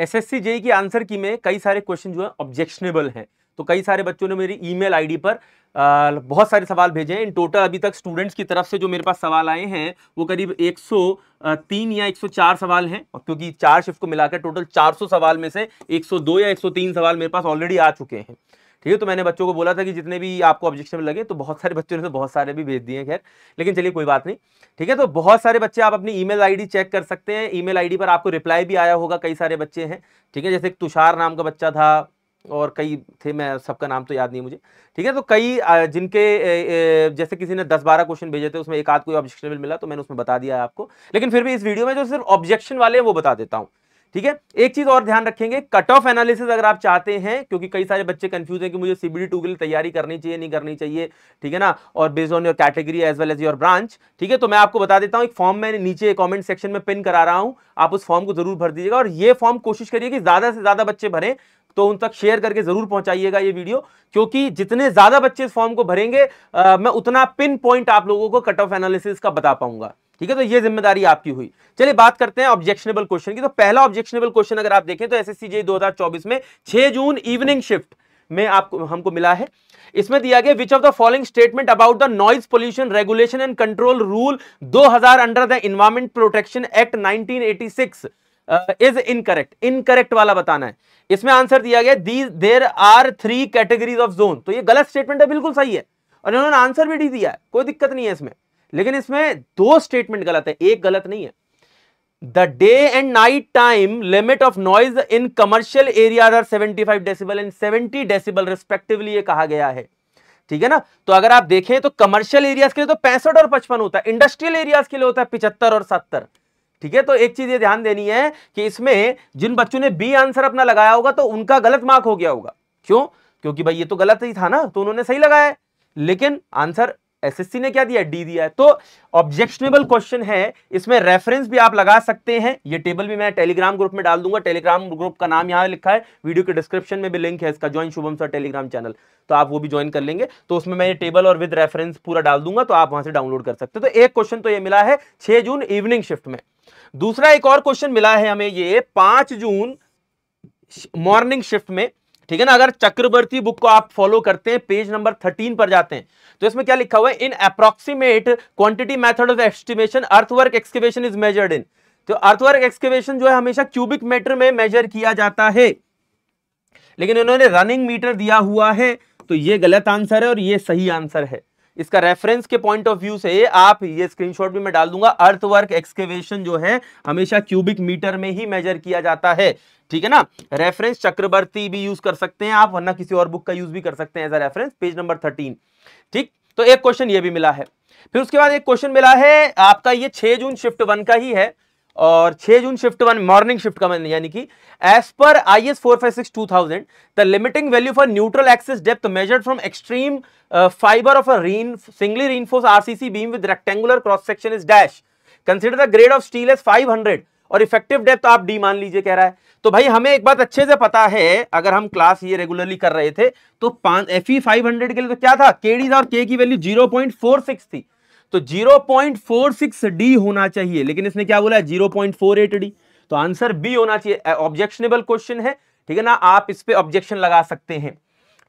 SSC JEE की answer की में कई सारे क्वेश्चन जो है ऑब्जेक्शनेबल हैं, तो कई सारे बच्चों ने मेरी ईमेल आईडी पर बहुत सारे सवाल भेजे हैं। इन टोटल अभी तक स्टूडेंट्स की तरफ से जो मेरे पास सवाल आए हैं वो करीब 103 या 104 सवाल हैं, और क्योंकि 4 शिफ्ट को मिलाकर टोटल 400 सवाल में से 102 या 103 सवाल मेरे पास ऑलरेडी आ चुके हैं। ठीक है, तो मैंने बच्चों को बोला था कि जितने भी आपको ऑब्जेक्शनेबल लगे, तो बहुत सारे बच्चों ने तो बहुत सारे भी भेज दिए हैं, खैर लेकिन चलिए कोई बात नहीं। ठीक है, तो बहुत सारे बच्चे आप अपनी ईमेल आईडी चेक कर सकते हैं, ईमेल आईडी पर आपको रिप्लाई भी आया होगा, कई सारे बच्चे हैं। ठीक है, जैसे एक तुषार नाम का बच्चा था और कई थे, मैं सबका नाम तो याद नहीं मुझे। ठीक है, तो कई जिनके जैसे किसी ने 10-12 क्वेश्चन भेजे थे, उसमें एक आध कोई ऑब्जेक्शनेबल मिला तो मैंने उसमें बता दिया है आपको, लेकिन फिर भी इस वीडियो में जो सिर्फ ऑब्जेक्शन वाले हैं वो बता देता हूं। ठीक है, एक चीज और ध्यान रखेंगे, कट ऑफ एनालिसिस अगर आप चाहते हैं, क्योंकि कई सारे बच्चे कंफ्यूज हैं कि मुझे सीबीडी 2 के लिए तैयारी करनी चाहिए नहीं करनी चाहिए, ठीक है ना, और based on your category as well as your branch. ठीक है, तो मैं आपको बता देता हूं, एक फॉर्म मैंने नीचे कमेंट सेक्शन में पिन करा रहा हूं, आप उस फॉर्म को जरूर भर दीजिएगा, और ये फॉर्म कोशिश करिए कि ज्यादा से ज्यादा बच्चे भरें, तो उन तक शेयर करके जरूर पहुंचाइएगा ये वीडियो, क्योंकि जितने ज्यादा बच्चे इस फॉर्म को भरेंगे मैं उतना पिन पॉइंट आप लोगों को कट ऑफ एनालिसिस का बता पाऊंगा। ठीक है, तो ये जिम्मेदारी आपकी हुई। चलिए बात करते हैं ऑब्जेक्शनेबल क्वेश्चन की। तो पहला ऑब्जेक्शनेबल क्वेश्चन अगर आप देखें तो एसएससी जेईई 2024 में 6 जून इवनिंग शिफ्ट में आपको हमको मिला है। इसमें दिया गया, which of the following statement about the noise pollution regulation and control rule 2000 under the environment protection act 1986 is incorrect. Incorrect वाला बताना है। इसमें आंसर दिया गया, there are 3 categories of zone. तो ये गलत स्टेटमेंट है, बिल्कुल सही है, और इन्होंने आंसर भी दिया है, कोई दिक्कत नहीं है इसमें, लेकिन इसमें 2 स्टेटमेंट गलत है, एक गलत नहीं है। The day and night time limit of noise in commercial areas are 75 decibel and 70 decibel respectively, ये कहा गया है। ठीक है ना, तो अगर आप देखें तो कमर्शियल एरियाज के लिए तो 65 और 55 होता है, इंडस्ट्रियल एरियाज के लिए होता है 75 और 70। ठीक है, तो एक चीज ये ध्यान देनी है कि इसमें जिन बच्चों ने बी आंसर अपना लगाया होगा तो उनका गलत मार्क हो गया होगा। क्यों? क्योंकि भाई ये तो गलत ही था ना, तो उन्होंने सही लगाया है, लेकिन आंसर एसएससी ने क्या दिया, डी दिया है। तो ऑब्जेक्शनेबल क्वेश्चन है, इसमें रेफरेंस भी आप लगा सकते हैं। ये टेबल भी मैं टेलीग्राम ग्रुप में डाल दूंगा, टेलीग्राम ग्रुप का नाम यहां लिखा है, वीडियो के डिस्क्रिप्शन में भी लिंक है इसका, join Shubham sir Telegram channel, तो आप वो भी ज्वाइन कर लेंगे, तो उसमें मैं ये टेबल और विद रेफरेंस पूरा डाल दूंगा, तो आप वहां से डाउनलोड कर सकते हो। तो एक क्वेश्चन तो ये मिला है 6 जून इवनिंग शिफ्ट में। दूसरा एक और क्वेश्चन मिला है हमें ये 5 जून मॉर्निंग शिफ्ट में। ठीक है ना, अगर चक्रवर्ती बुक को आप फॉलो करते हैं, पेज नंबर 13 पर जाते हैं, तो इसमें क्या लिखा हुआ है, in approximate quantity method of estimation earthwork excavation is measured in. तो अर्थवर्क एक्सकेवेशन जो है हमेशा क्यूबिक मीटर में मेजर किया जाता है, लेकिन इन्होंने रनिंग मीटर दिया हुआ है, तो ये गलत आंसर है और ये सही आंसर है। इसका रेफरेंस के पॉइंट ऑफ व्यू से आप, ये स्क्रीनशॉट भी मैं डाल दूंगा, अर्थवर्क एक्सकेवेशन जो है हमेशा क्यूबिक मीटर में ही मेजर किया जाता है। ठीक है ना, रेफरेंस चक्रवर्ती भी यूज कर सकते हैं आप, वरना किसी और बुक का यूज भी कर सकते हैं as a reference, page number 13। ठीक, तो एक क्वेश्चन ये भी मिला है। फिर उसके बाद एक क्वेश्चन मिला है आपका, ये 6 जून शिफ्ट 1 का ही है, और 6 जून शिफ्ट 1 मॉर्निंग शिफ्ट का, यानी कि as per IS 456-2000 the limiting value for neutral axis depth measured from extreme fiber of a singly reinforced RCC beam with rectangular cross section is dash, consider the grade of steel as 500 और effective depth आप D मान लीजिए कह रहा है। तो भाई हमें एक बात अच्छे से पता है, अगर हम क्लास ये रेगुलरली कर रहे थे तो FE 500 के लिए तो क्या था, केडी और के की वैल्यू 0.46 थी, तो 0.46 डी होना चाहिए, लेकिन इसने क्या बोला है 0.48 डी, तो आंसर बी होना चाहिए। ऑब्जेक्शनेबल क्वेश्चन है, ठीक है ना, आप इस पे ऑब्जेक्शन लगा सकते हैं।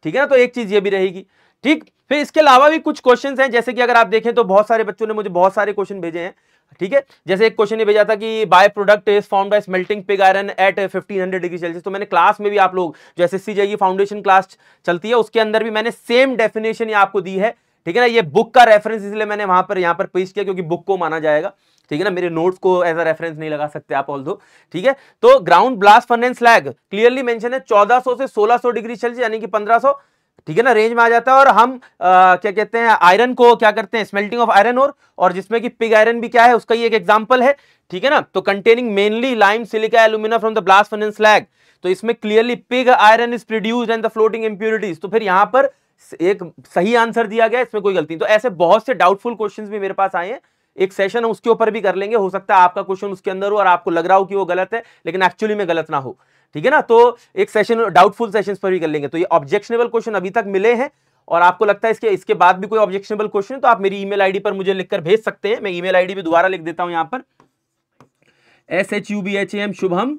ठीक है ना, तो एक चीज ये भी रहेगी। ठीक, फिर इसके अलावा भी कुछ क्वेश्चंस हैं, जैसे कि अगर आप देखें तो बहुत सारे बच्चों ने मुझे बहुत सारे क्वेश्चन भेजे हैं। ठीक है, जैसे एक क्वेश्चन ये भेजा था कि by product is found by smelting pig iron at 1500 degree Celsius. तो मैंने क्लास में भी, आप लोग जो एसएससी जेईई फाउंडेशन क्लास चलती है उसके अंदर भी मैंने सेम डेफिनेशन ये आपको दी है। ठीक है ना, ये बुक का रेफरेंस इसलिए मैंने वहां पर यहाँ पर पेश किया क्योंकि बुक को माना जाएगा। ठीक है ना, मेरे नोट्स को एज अ रेफरेंस नहीं लगा सकते आप ऑल दो। ठीक है, तो ground blast furnace slag clearly mention है 1400 से 1600 डिग्री सेल्सियस, यानी कि 1500, ठीक है ना, रेंज में आ जाता है। और हम क्या कहते हैं, आयरन को क्या करते हैं, स्मेल्टिंग ऑफ आयरन ओर, और जिसमें कि पिग आयरन भी क्या है, उसका ही एक एग्जांपल है। ठीक है ना, तो containing mainly lime silica alumina from the blast furnace slag, तो इसमें clearly pig iron is produced and the floating impurities, तो फिर यहां पर एक सही आंसर दिया गया, इसमें कोई गलती नहीं। तो ऐसे बहुत से डाउटफुल क्वेश्चंस भी मेरे पास आए हैं, एक सेशन है उसके ऊपर भी कर लेंगे, हो सकता है आपका क्वेश्चन उसके अंदर हो और आपको लग रहा हो कि वो गलत है, लेकिन एक्चुअली में गलत ना हो। ठीक है ना, तो एक सेशन डाउटफुल सेशंस पर भी कर लेंगे। तो ये ऑब्जेक्शनेबल क्वेश्चन अभी तक मिले हैं, और आपको लगता है इसके बाद भी कोई ऑब्जेक्शनेबल क्वेश्चन तो आप मेरी ईमेल आईडी पर मुझे लिखकर भेज सकते हैं। मैं ईमेल आईडी भी दोबारा लिख देता हूं यहां पर, SHUBHAM शुभम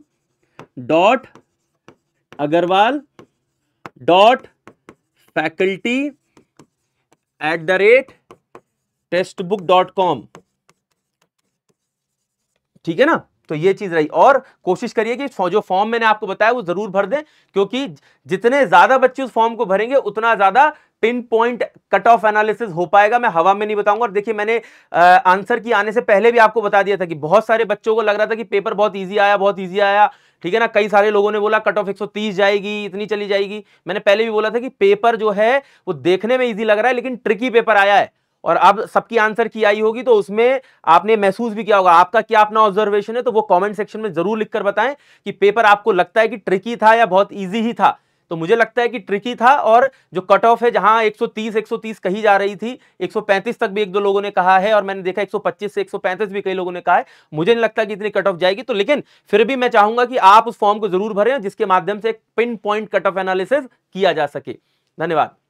agarwal.faculty@textbook.com। ठीक है ना। तो ये चीज रही, और कोशिश करिए कि जो फॉर्म मैंने आपको बताया वो जरूर भर दें, क्योंकि जितने ज्यादा बच्चे उस फॉर्म को भरेंगे उतना ज्यादा pin point cut off analysis हो पाएगा। मैं हवा में नहीं बताऊंगा। और देखिए, मैंने आंसर की आने से पहले भी आपको बता दिया था कि बहुत सारे बच्चों को लग रहा था कि पेपर बहुत इजी आया, बहुत इजी आया। ठीक है ना। कई सारे लोगों ने बोला कट ऑफ 130 जाएगी, इतनी चली जाएगी। मैंने पहले भी बोला था कि पेपर जो है वो देखने में इजी लग रहा है, लेकिन ट्रिकी पेपर आया है। और अब सबकी आंसर की आई होगी, तो उसमें आपने महसूस भी किया होगा। आपका क्या अपना ऑब्जर्वेशन है, तो वो कमेंट सेक्शन में जरूर लिखकर बताएं कि पेपर आपको लगता है कि ट्रिकी था या बहुत इजी ही था। तो मुझे लगता है कि ट्रिकी था, और जो कट ऑफ है जहां 130 कही जा रही थी, 135 तक भी एक दो लोगों ने कहा है, और मैंने देखा 125 से 135 भी कई लोगों ने कहा है। मुझे नहीं लगता कि इतनी कट ऑफ जाएगी। तो लेकिन फिर भी मैं चाहूंगा कि आप उस फॉर्म को जरूर भरें, जिसके माध्यम से एक pin point cut off analysis किया जा सके। धन्यवाद।